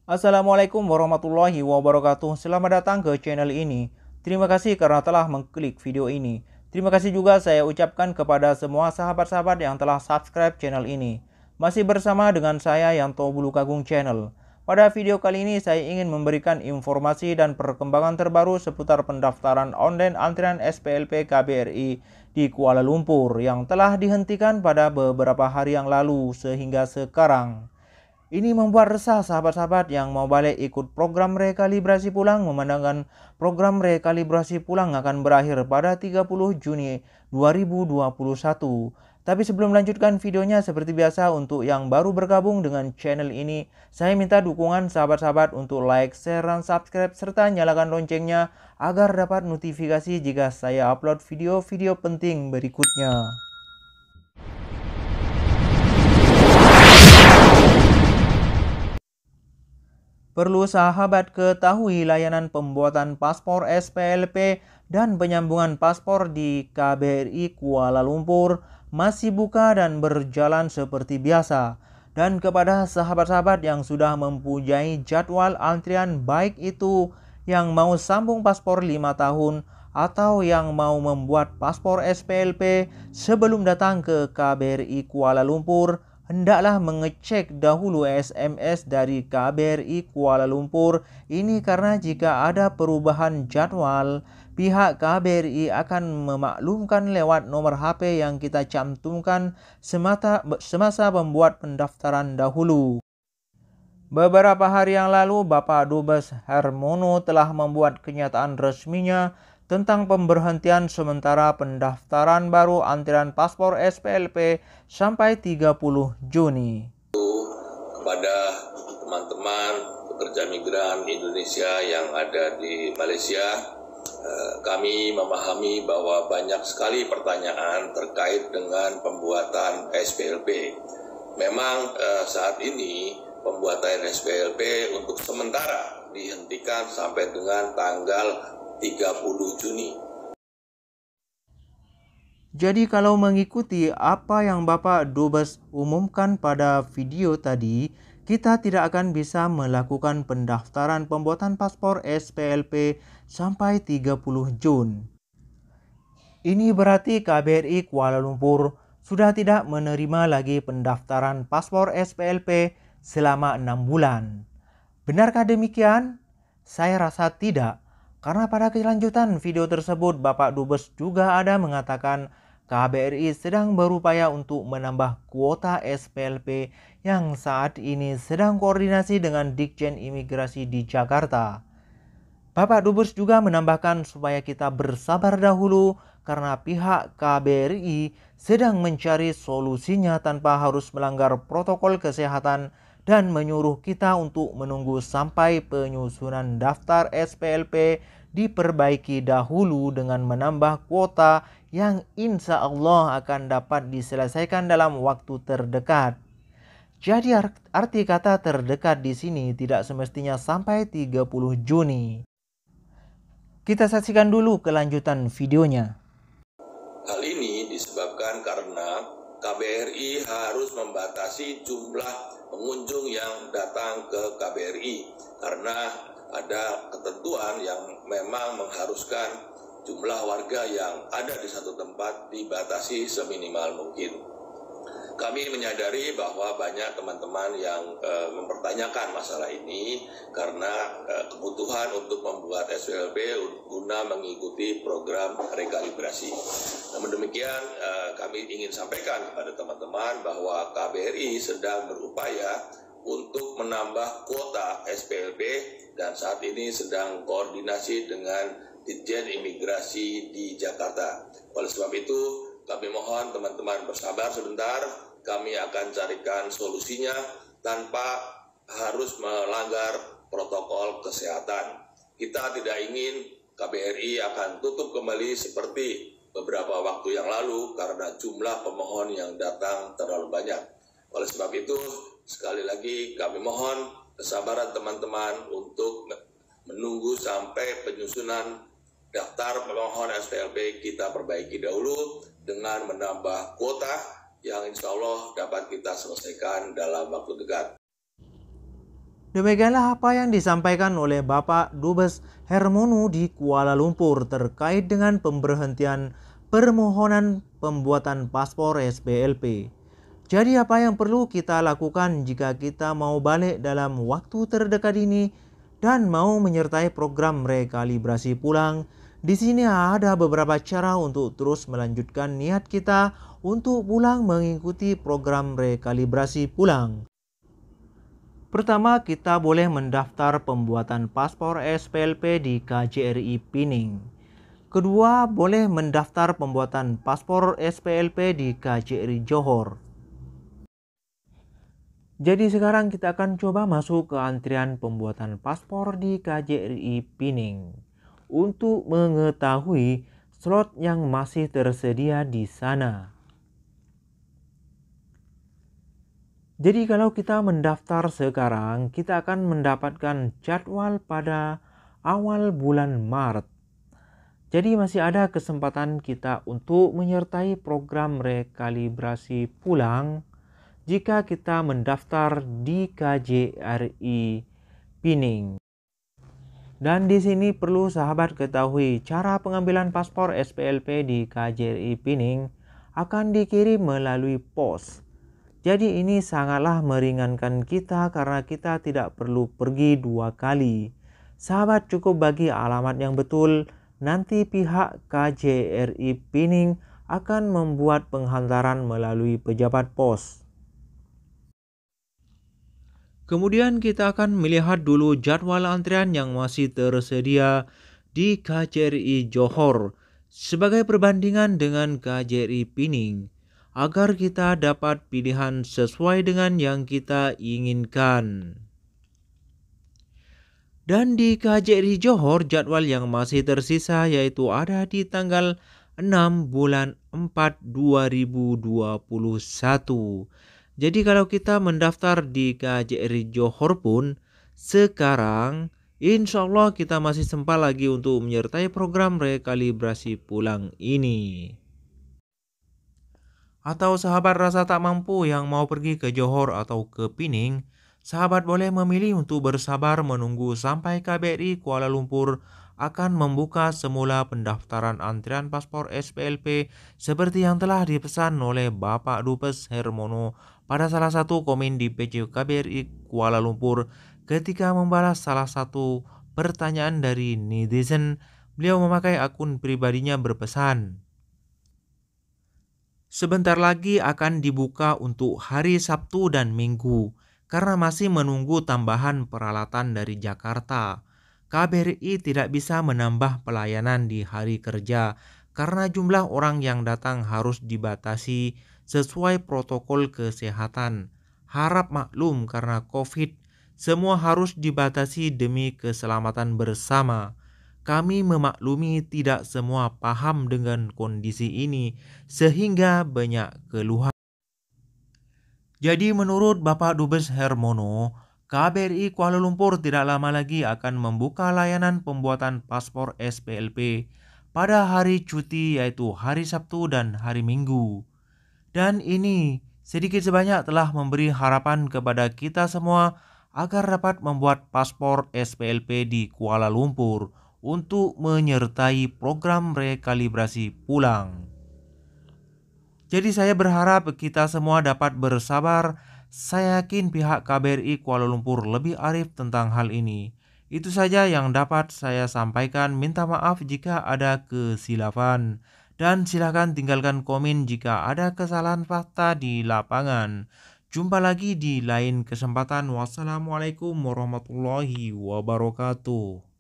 Assalamualaikum warahmatullahi wabarakatuh. Selamat datang ke channel ini. Terima kasih karena telah mengklik video ini. Terima kasih juga saya ucapkan kepada semua sahabat-sahabat yang telah subscribe channel ini. Masih bersama dengan saya Yanto Bulukagung Channel. Pada video kali ini saya ingin memberikan informasi dan perkembangan terbaru seputar pendaftaran online antrian SPLP KBRI di Kuala Lumpur yang telah dihentikan pada beberapa hari yang lalu sehingga sekarang. Ini membuat resah sahabat-sahabat yang mau balik ikut program rekalibrasi pulang, memandangkan program rekalibrasi pulang akan berakhir pada 30 Juni 2021. Tapi sebelum melanjutkan videonya, seperti biasa untuk yang baru bergabung dengan channel ini, saya minta dukungan sahabat-sahabat untuk like, share, dan subscribe serta nyalakan loncengnya agar dapat notifikasi jika saya upload video-video penting berikutnya. Perlu sahabat ketahui layanan pembuatan paspor SPLP dan penyambungan paspor di KBRI Kuala Lumpur masih buka dan berjalan seperti biasa. Dan kepada sahabat-sahabat yang sudah mempunyai jadwal antrian baik itu yang mau sambung paspor 5 tahun atau yang mau membuat paspor SPLP sebelum datang ke KBRI Kuala Lumpur, hendaklah mengecek dahulu SMS dari KBRI Kuala Lumpur ini karena jika ada perubahan jadwal, pihak KBRI akan memaklumkan lewat nomor HP yang kita cantumkan semasa membuat pendaftaran dahulu. Beberapa hari yang lalu, Bapak Dubes Hermono telah membuat kenyataan resminya tentang pemberhentian sementara pendaftaran baru antrian paspor SPLP sampai 30 Juni. Kepada teman-teman pekerja migran Indonesia yang ada di Malaysia, kami memahami bahwa banyak sekali pertanyaan terkait dengan pembuatan SPLP. Memang saat ini pembuatan SPLP untuk sementara dihentikan sampai dengan tanggal 30 Juni. Jadi kalau mengikuti apa yang Bapak Dubes umumkan pada video tadi, kita tidak akan bisa melakukan pendaftaran pembuatan paspor SPLP sampai 30 Jun. Ini berarti KBRI Kuala Lumpur sudah tidak menerima lagi pendaftaran paspor SPLP selama 6 bulan. Benarkah demikian? Saya rasa tidak. Karena pada kelanjutan video tersebut Bapak Dubes juga ada mengatakan KBRI sedang berupaya untuk menambah kuota SPLP yang saat ini sedang koordinasi dengan Ditjen Imigrasi di Jakarta. Bapak Dubes juga menambahkan supaya kita bersabar dahulu karena pihak KBRI sedang mencari solusinya tanpa harus melanggar protokol kesehatan dan menyuruh kita untuk menunggu sampai penyusunan daftar SPLP diperbaiki dahulu dengan menambah kuota yang insya Allah akan dapat diselesaikan dalam waktu terdekat. Jadi arti kata terdekat di sini tidak semestinya sampai 30 Juni. Kita saksikan dulu kelanjutan videonya. Hal ini disebabkan karena KBRI harus membatasi jumlah pengunjung yang datang ke KBRI karena ada ketentuan yang memang mengharuskan jumlah warga yang ada di satu tempat dibatasi seminimal mungkin. Kami menyadari bahwa banyak teman-teman yang mempertanyakan masalah ini karena kebutuhan untuk membuat SPLP guna mengikuti program rekalibrasi. Namun demikian, kami ingin sampaikan kepada teman-teman bahwa KBRI sedang berupaya untuk menambah kuota SPLP dan saat ini sedang koordinasi dengan Ditjen Imigrasi di Jakarta. Oleh sebab itu, kami mohon teman-teman bersabar sebentar, kami akan carikan solusinya tanpa harus melanggar protokol kesehatan. Kita tidak ingin KBRI akan tutup kembali seperti beberapa waktu yang lalu karena jumlah pemohon yang datang terlalu banyak. Oleh sebab itu, sekali lagi kami mohon kesabaran teman-teman untuk menunggu sampai penyusunan daftar pemohon SPLP kita perbaiki dahulu dengan menambah kuota yang insya Allah dapat kita selesaikan dalam waktu dekat. Demikianlah apa yang disampaikan oleh Bapak Dubes Hermono di Kuala Lumpur terkait dengan pemberhentian permohonan pembuatan paspor SPLP. Jadi apa yang perlu kita lakukan jika kita mau balik dalam waktu terdekat ini dan mau menyertai program rekalibrasi pulang? Di sini ada beberapa cara untuk terus melanjutkan niat kita untuk pulang mengikuti program rekalibrasi pulang. Pertama, kita boleh mendaftar pembuatan paspor SPLP di KJRI Pining. Kedua, boleh mendaftar pembuatan paspor SPLP di KJRI Johor. Jadi sekarang kita akan coba masuk ke antrian pembuatan paspor di KJRI Pining untuk mengetahui slot yang masih tersedia di sana. Jadi kalau kita mendaftar sekarang, kita akan mendapatkan jadwal pada awal bulan Maret. Jadi masih ada kesempatan kita untuk menyertai program rekalibrasi pulang jika kita mendaftar di KJRI Pining. Dan di sini perlu sahabat ketahui, cara pengambilan paspor SPLP di KJRI Pining akan dikirim melalui pos. Jadi ini sangatlah meringankan kita karena kita tidak perlu pergi 2 kali. Sahabat cukup bagi alamat yang betul, nanti pihak KJRI Pining akan membuat penghantaran melalui pejabat pos. Kemudian kita akan melihat dulu jadwal antrian yang masih tersedia di KJRI Johor sebagai perbandingan dengan KJRI Pining, agar kita dapat pilihan sesuai dengan yang kita inginkan. Dan di KJRI Johor jadwal yang masih tersisa yaitu ada di tanggal 6 bulan 4 2021. Jadi kalau kita mendaftar di KJRI Johor pun sekarang insya Allah kita masih sempat lagi untuk menyertai program rekalibrasi pulang ini. Atau sahabat rasa tak mampu yang mau pergi ke Johor atau ke Pining, sahabat boleh memilih untuk bersabar menunggu sampai KBRI Kuala Lumpur akan membuka semula pendaftaran antrian paspor SPLP seperti yang telah dipesan oleh Bapak Dubes Hermono pada salah satu komen di page KBRI Kuala Lumpur ketika membalas salah satu pertanyaan dari netizen. Beliau memakai akun pribadinya berpesan, sebentar lagi akan dibuka untuk hari Sabtu dan Minggu karena masih menunggu tambahan peralatan dari Jakarta. KBRI tidak bisa menambah pelayanan di hari kerja karena jumlah orang yang datang harus dibatasi sesuai protokol kesehatan. Harap maklum karena COVID, semua harus dibatasi demi keselamatan bersama. Kami memaklumi tidak semua paham dengan kondisi ini sehingga banyak keluhan. Jadi menurut Bapak Dubes Hermono, KBRI Kuala Lumpur tidak lama lagi akan membuka layanan pembuatan paspor SPLP pada hari cuti yaitu hari Sabtu dan hari Minggu. Dan ini sedikit sebanyak telah memberi harapan kepada kita semua agar dapat membuat paspor SPLP di Kuala Lumpur untuk menyertai program rekalibrasi pulang. Jadi saya berharap kita semua dapat bersabar. Saya yakin pihak KBRI Kuala Lumpur lebih arif tentang hal ini. Itu saja yang dapat saya sampaikan. Minta maaf jika ada kesilapan. Dan silakan tinggalkan komen jika ada kesalahan fakta di lapangan. Jumpa lagi di lain kesempatan. Wassalamualaikum warahmatullahi wabarakatuh.